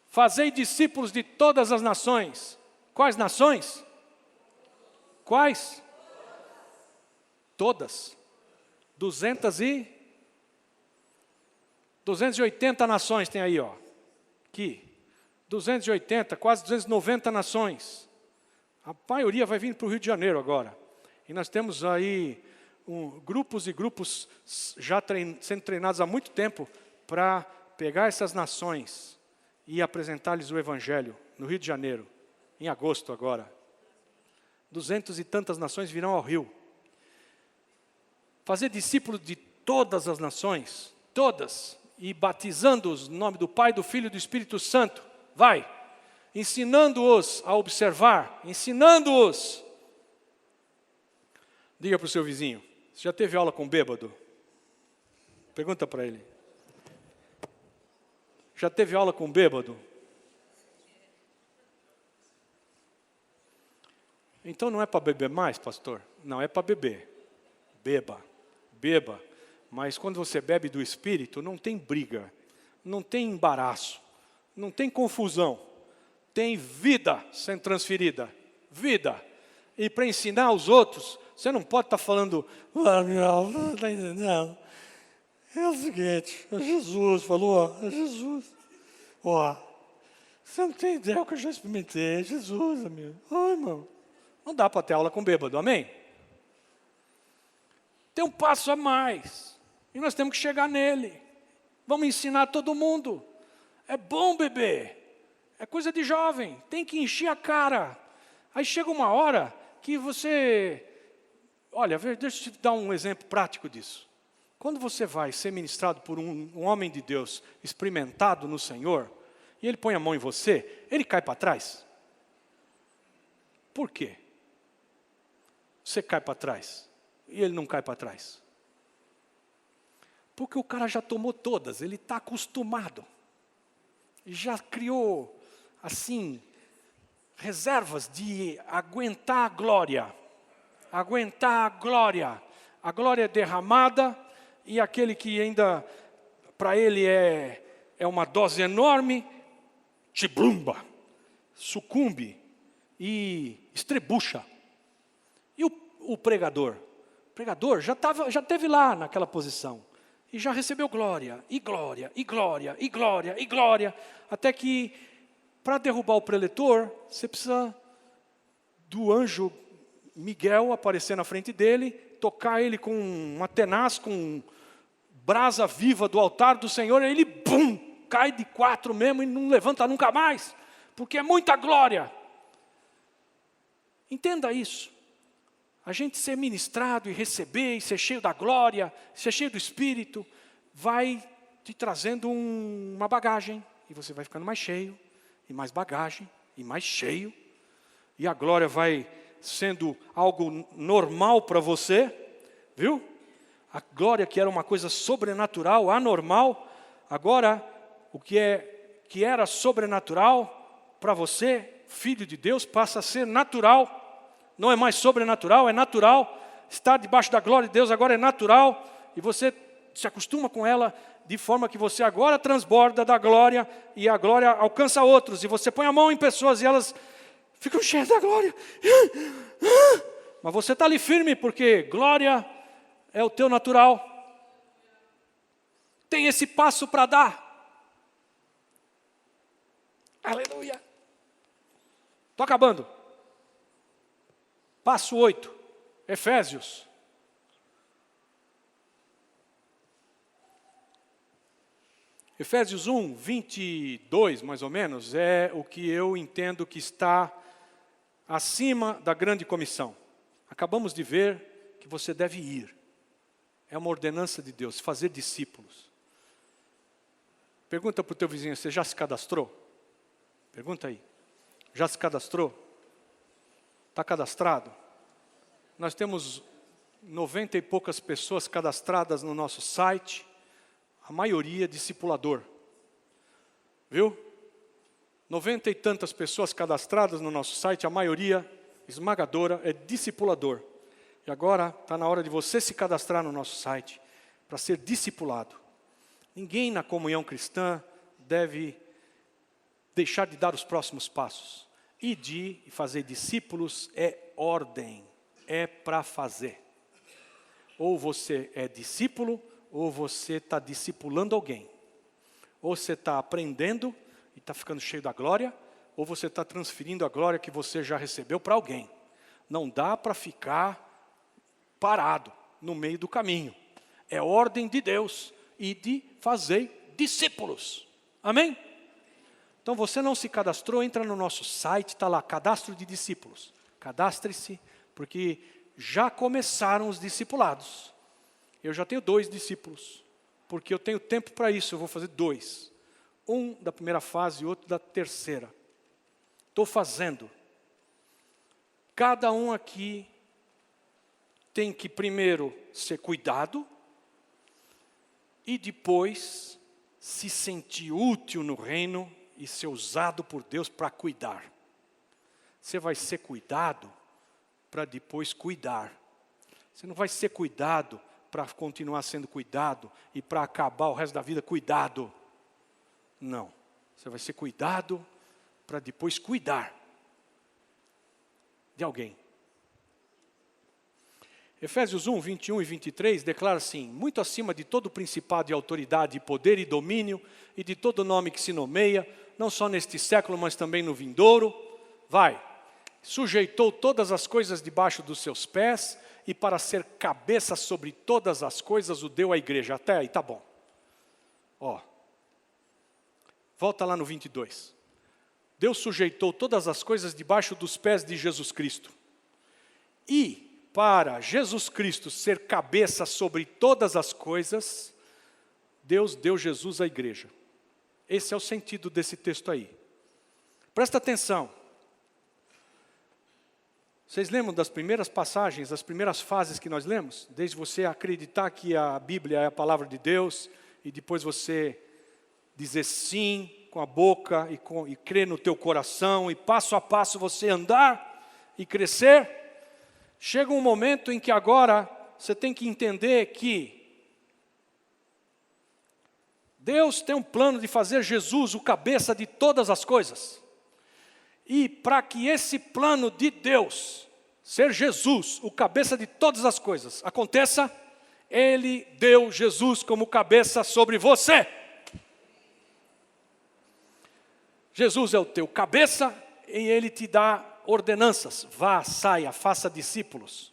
fazei discípulos de todas as nações. Quais nações? Quais? Todas. 280 nações tem aí, ó. Aqui. 280, quase 290 nações. A maioria vai vir para o Rio de Janeiro agora. E nós temos aí grupos e grupos já sendo treinados há muito tempo para pegar essas nações e apresentar-lhes o Evangelho no Rio de Janeiro, em agosto agora. 200 e tantas nações virão ao Rio. Fazer discípulos de todas as nações, todas, e batizando-os no nome do Pai, do Filho e do Espírito Santo. Vai, ensinando-os a observar, ensinando-os. Diga para o seu vizinho, você já teve aula com bêbado? Pergunta para ele. Já teve aula com bêbado? Então não é para beber mais, pastor? Não, é para beber. Beba, beba. Mas quando você bebe do Espírito, não tem briga, não tem embaraço. Não tem confusão, tem vida sendo transferida, vida. E para ensinar os outros, você não pode estar falando, não está entendendo. É o seguinte, Jesus falou, é Jesus. Ó, você não tem ideia o que eu já experimentei, é Jesus, amigo. Ai, irmão, não dá para ter aula com bêbado, amém? Tem um passo a mais, e nós temos que chegar nele. Vamos ensinar todo mundo. É bom beber, é coisa de jovem, tem que encher a cara. Aí chega uma hora que você... Olha, deixa eu te dar um exemplo prático disso. Quando você vai ser ministrado por um homem de Deus experimentado no Senhor, e ele põe a mão em você, ele cai para trás. Por quê? Você cai para trás e ele não cai para trás. Porque o cara já tomou todas, ele está acostumado. Já criou, assim, reservas de aguentar a glória. Aguentar a glória. A glória é derramada e aquele que ainda, para ele é uma dose enorme, tiblumba, sucumbe e estrebucha. E o pregador? O pregador já esteve lá naquela posição. E já recebeu glória, e glória, e glória, e glória, e glória. Até que, para derrubar o preletor, você precisa do anjo Miguel aparecer na frente dele, tocar ele com uma tenaz, com brasa viva do altar do Senhor, e ele, bum, cai de 4 mesmo e não levanta nunca mais, porque é muita glória. Entenda isso. A gente ser ministrado e receber, e ser cheio da glória, ser cheio do Espírito, vai te trazendo uma bagagem, e você vai ficando mais cheio, e mais bagagem, e mais cheio, e a glória vai sendo algo normal para você, viu? A glória que era uma coisa sobrenatural, anormal, agora o que era sobrenatural para você, filho de Deus, passa a ser natural. Não é mais sobrenatural, é natural. Estar debaixo da glória de Deus agora é natural, e você se acostuma com ela, de forma que você agora transborda da glória, e a glória alcança outros, e você põe a mão em pessoas e elas ficam cheias da glória. Mas você está ali firme, porque glória é o teu natural. Tem esse passo para dar. Aleluia. Estou acabando. Passo 8, Efésios. Efésios 1, 22, mais ou menos, é o que eu entendo que está acima da grande comissão. Acabamos de ver que você deve ir. É uma ordenança de Deus, fazer discípulos. Pergunta para o teu vizinho, você já se cadastrou? Pergunta aí. Já se cadastrou? Está cadastrado? Nós temos 90 e poucas pessoas cadastradas no nosso site, a maioria discipulador. Viu? 90 e tantas pessoas cadastradas no nosso site, a maioria esmagadora é discipulador. E agora está na hora de você se cadastrar no nosso site para ser discipulado. Ninguém na comunhão cristã deve deixar de dar os próximos passos. E de fazer discípulos é ordem, é para fazer. Ou você é discípulo, ou você está discipulando alguém. Ou você está aprendendo e está ficando cheio da glória, ou você está transferindo a glória que você já recebeu para alguém. Não dá para ficar parado no meio do caminho. É ordem de Deus e de fazer discípulos. Amém? Então você não se cadastrou, entra no nosso site, está lá, cadastro de discípulos. Cadastre-se, porque já começaram os discipulados. Eu já tenho 2 discípulos, porque eu tenho tempo para isso, eu vou fazer 2. Um da primeira fase e outro da terceira. Estou fazendo. Cada um aqui tem que primeiro ser cuidado e depois se sentir útil no reino e ser usado por Deus para cuidar. Você vai ser cuidado para depois cuidar. Você não vai ser cuidado para continuar sendo cuidado e para acabar o resto da vida cuidado. Não. Você vai ser cuidado para depois cuidar de alguém. Efésios 1, 21 e 23 declara assim: muito acima de todo principado e autoridade, e poder e domínio, e de todo nome que se nomeia, não só neste século, mas também no vindouro, sujeitou todas as coisas debaixo dos seus pés, e para ser cabeça sobre todas as coisas o deu à igreja. Até aí, tá bom. Volta lá no 22. Deus sujeitou todas as coisas debaixo dos pés de Jesus Cristo. E para Jesus Cristo ser cabeça sobre todas as coisas, Deus deu Jesus à igreja. Esse é o sentido desse texto aí. Presta atenção. Vocês lembram das primeiras passagens, das primeiras fases que nós lemos? Desde você acreditar que a Bíblia é a palavra de Deus, e depois você dizer sim com a boca e crer no teu coração, e passo a passo você andar e crescer. Chega um momento em que agora você tem que entender que Deus tem um plano de fazer Jesus o cabeça de todas as coisas. E para que esse plano de Deus, ser Jesus o cabeça de todas as coisas, aconteça, Ele deu Jesus como cabeça sobre você. Jesus é o teu cabeça e Ele te dá ordenanças. Vá, saia, faça discípulos.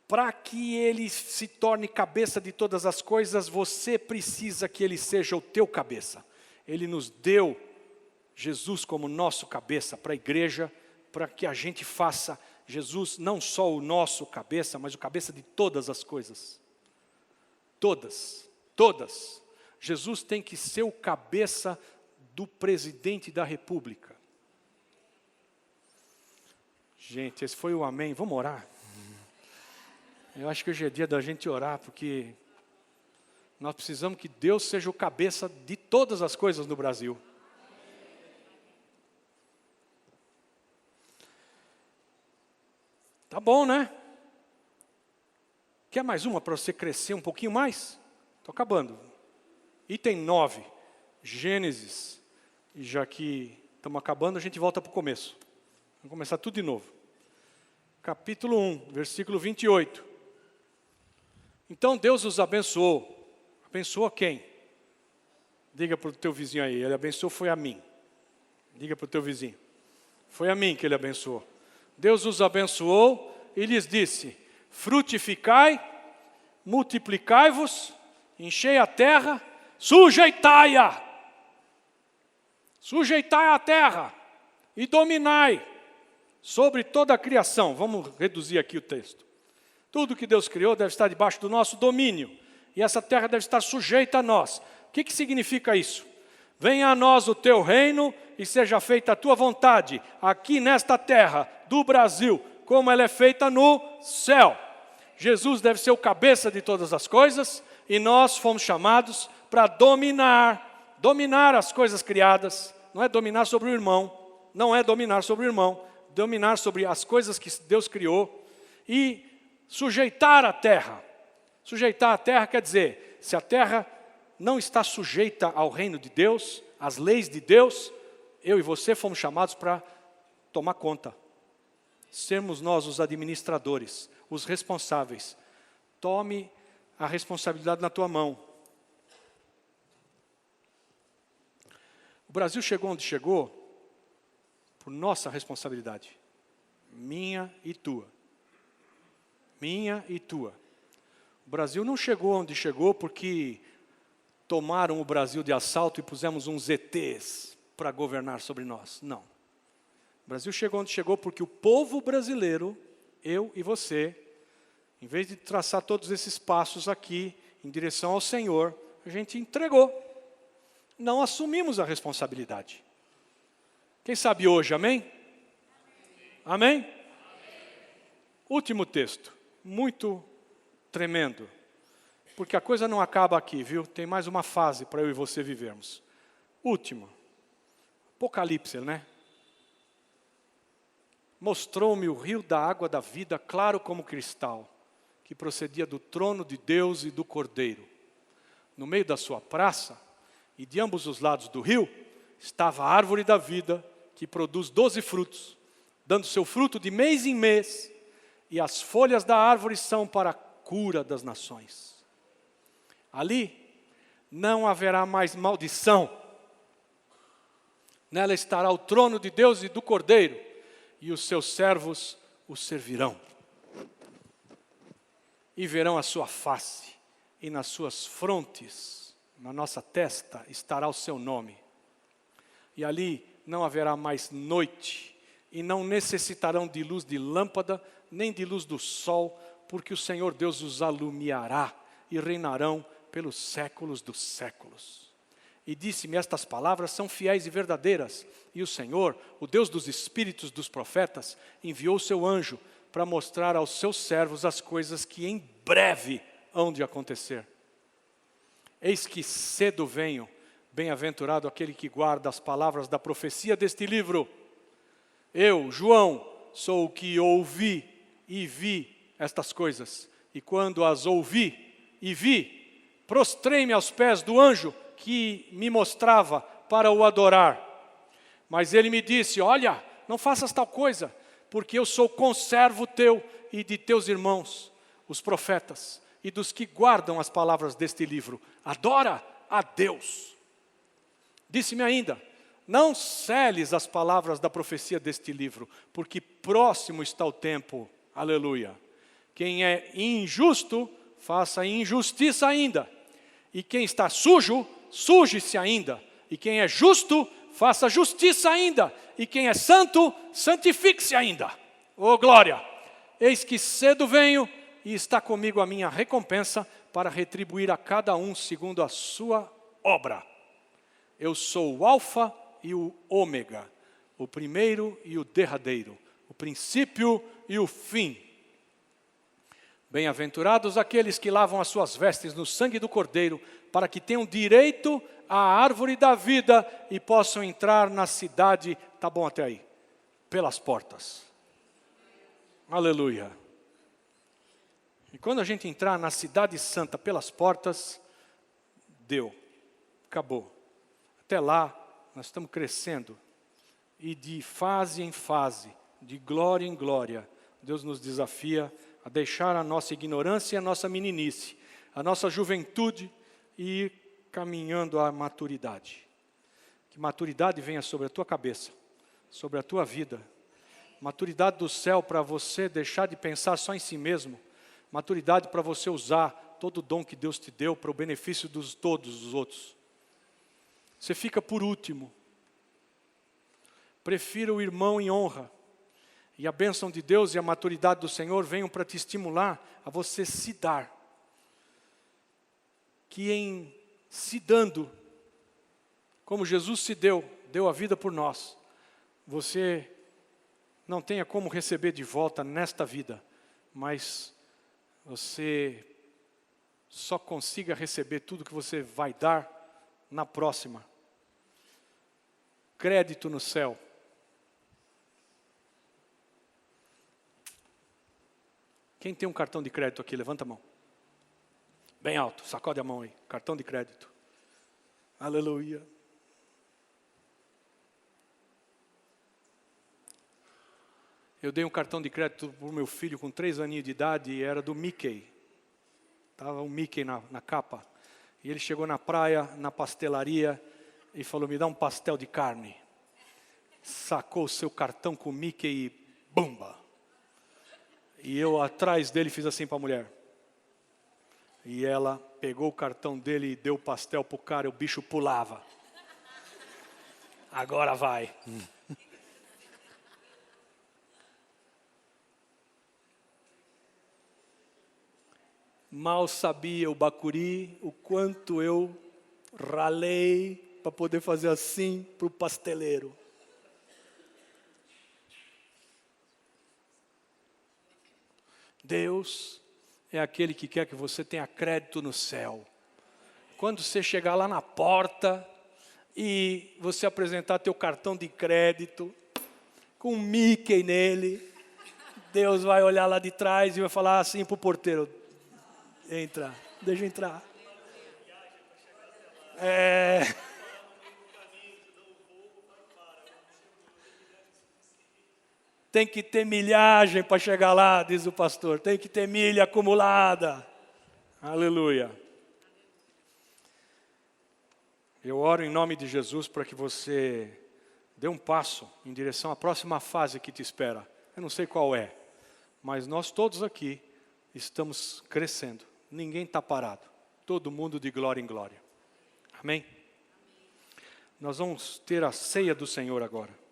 para que ele se torne cabeça de todas as coisas, você precisa que ele seja o teu cabeça. Ele nos deu Jesus como nosso cabeça para a igreja, para que a gente faça Jesus não só o nosso cabeça, mas o cabeça de todas as coisas. Todas, todas. Jesus tem que ser o cabeça do presidente da República. Gente, esse foi o amém. Vamos orar? Eu acho que hoje é dia da gente orar, porque nós precisamos que Deus seja o cabeça de todas as coisas no Brasil. Tá bom, né? Quer mais uma para você crescer um pouquinho mais? Estou acabando. Item 9, Gênesis. E já que estamos acabando, a gente volta para o começo. Vamos começar tudo de novo. Capítulo 1, versículo 28. Então Deus os abençoou. Abençoou quem? Diga para o teu vizinho aí. Ele abençoou, foi a mim. Diga para o teu vizinho. Foi a mim que ele abençoou. Deus os abençoou e lhes disse: frutificai, multiplicai-vos, enchei a terra, sujeitai-a. Sujeitai a terra e dominai sobre toda a criação. Vamos reduzir aqui o texto. Tudo que Deus criou deve estar debaixo do nosso domínio. E essa terra deve estar sujeita a nós. O que significa isso? Venha a nós o teu reino e seja feita a tua vontade, aqui nesta terra do Brasil, como ela é feita no céu. Jesus deve ser o cabeça de todas as coisas, e nós fomos chamados para dominar as coisas criadas. Não é dominar sobre o irmão, não é dominar sobre o irmão, dominar sobre as coisas que Deus criou e sujeitar a terra. Sujeitar a terra quer dizer, se a terra não está sujeita ao reino de Deus, às leis de Deus, eu e você fomos chamados para tomar conta. Sermos nós os administradores, os responsáveis. Tome a responsabilidade na tua mão. O Brasil chegou onde chegou por nossa responsabilidade. Minha e tua. Minha e tua. O Brasil não chegou onde chegou porque tomaram o Brasil de assalto e pusemos uns ETs para governar sobre nós. Não. O Brasil chegou onde chegou porque o povo brasileiro, eu e você, em vez de traçar todos esses passos aqui em direção ao Senhor, a gente entregou. Não assumimos a responsabilidade. Quem sabe hoje, amém? Amém? Amém? Último texto, muito tremendo. Porque a coisa não acaba aqui, viu? Tem mais uma fase para eu e você vivermos. Último. Apocalipse, né? Mostrou-me o rio da água da vida, claro como cristal, que procedia do trono de Deus e do Cordeiro. No meio da sua praça, e de ambos os lados do rio, estava a árvore da vida, que produz 12 frutos, dando seu fruto de mês em mês, e as folhas da árvore são para a cura das nações. Ali não haverá mais maldição. Nela estará o trono de Deus e do Cordeiro, e os seus servos o servirão. E verão a sua face, e nas suas frontes, na nossa testa, estará o seu nome. E ali não haverá mais noite, e não necessitarão de luz de lâmpada, nem de luz do sol, porque o Senhor Deus os alumiará, e reinarão pelos séculos dos séculos. E disse-me, estas palavras são fiéis e verdadeiras. E o Senhor, o Deus dos espíritos dos profetas, enviou o seu anjo para mostrar aos seus servos as coisas que em breve hão de acontecer. Eis que cedo venho, bem-aventurado aquele que guarda as palavras da profecia deste livro. Eu, João, sou o que ouvi e vi estas coisas. E quando as ouvi e vi, prostrei-me aos pés do anjo que me mostrava para o adorar. Mas ele me disse, olha, não faças tal coisa, porque eu sou conservo teu e de teus irmãos, os profetas, e dos que guardam as palavras deste livro. Adora a Deus. Disse-me ainda, não celes as palavras da profecia deste livro, porque próximo está o tempo, aleluia, Quem é injusto, faça injustiça ainda. E quem está sujo, suje-se ainda. E quem é justo, faça justiça ainda. E quem é santo, santifique-se ainda. Oh glória! Eis que cedo venho e está comigo a minha recompensa para retribuir a cada um segundo a sua obra. Eu sou o alfa e o ômega, o primeiro e o derradeiro, o princípio e o fim. Bem-aventurados aqueles que lavam as suas vestes no sangue do Cordeiro, para que tenham direito à árvore da vida e possam entrar na cidade, tá bom até aí, pelas portas. Aleluia. E quando a gente entrar na cidade santa pelas portas, deu, acabou. Até lá, nós estamos crescendo. E de fase em fase, de glória em glória, Deus nos desafia a deixar a nossa ignorância e a nossa meninice, a nossa juventude e ir caminhando à maturidade. Que maturidade venha sobre a tua cabeça, sobre a tua vida. Maturidade do céu para você deixar de pensar só em si mesmo. Maturidade para você usar todo o dom que Deus te deu para o benefício de todos os outros. Você fica por último. Prefira o irmão em honra. E a bênção de Deus e a maturidade do Senhor venham para te estimular a você se dar. Que em se dando, como Jesus se deu a vida por nós, você não tenha como receber de volta nesta vida, mas você só consiga receber tudo que você vai dar na próxima. Crédito no céu. Quem tem um cartão de crédito aqui? Levanta a mão. Bem alto, sacode a mão aí. Cartão de crédito. Aleluia. Eu dei um cartão de crédito para o meu filho com 3 aninhos de idade e era do Mickey. Estava um Mickey na capa. E ele chegou na praia, na pastelaria, e falou, me dá um pastel de carne. Sacou o seu cartão com o Mickey e bumba. E eu atrás dele fiz assim para a mulher. E ela pegou o cartão dele e deu o pastel para o cara, e o bicho pulava. Agora vai. Mal sabia o bacuri o quanto eu ralei para poder fazer assim para o pasteleiro. Deus é aquele que quer que você tenha crédito no céu. Quando você chegar lá na porta e você apresentar teu cartão de crédito com um Mickey nele, Deus vai olhar lá de trás e vai falar assim para o porteiro, entra, deixa entrar. Tem que ter milhagem para chegar lá, diz o pastor. Tem que ter milha acumulada. Aleluia. Eu oro em nome de Jesus para que você dê um passo em direção à próxima fase que te espera. Eu não sei qual é, mas nós todos aqui estamos crescendo. Ninguém está parado. Todo mundo de glória em glória. Amém? Nós vamos ter a ceia do Senhor agora.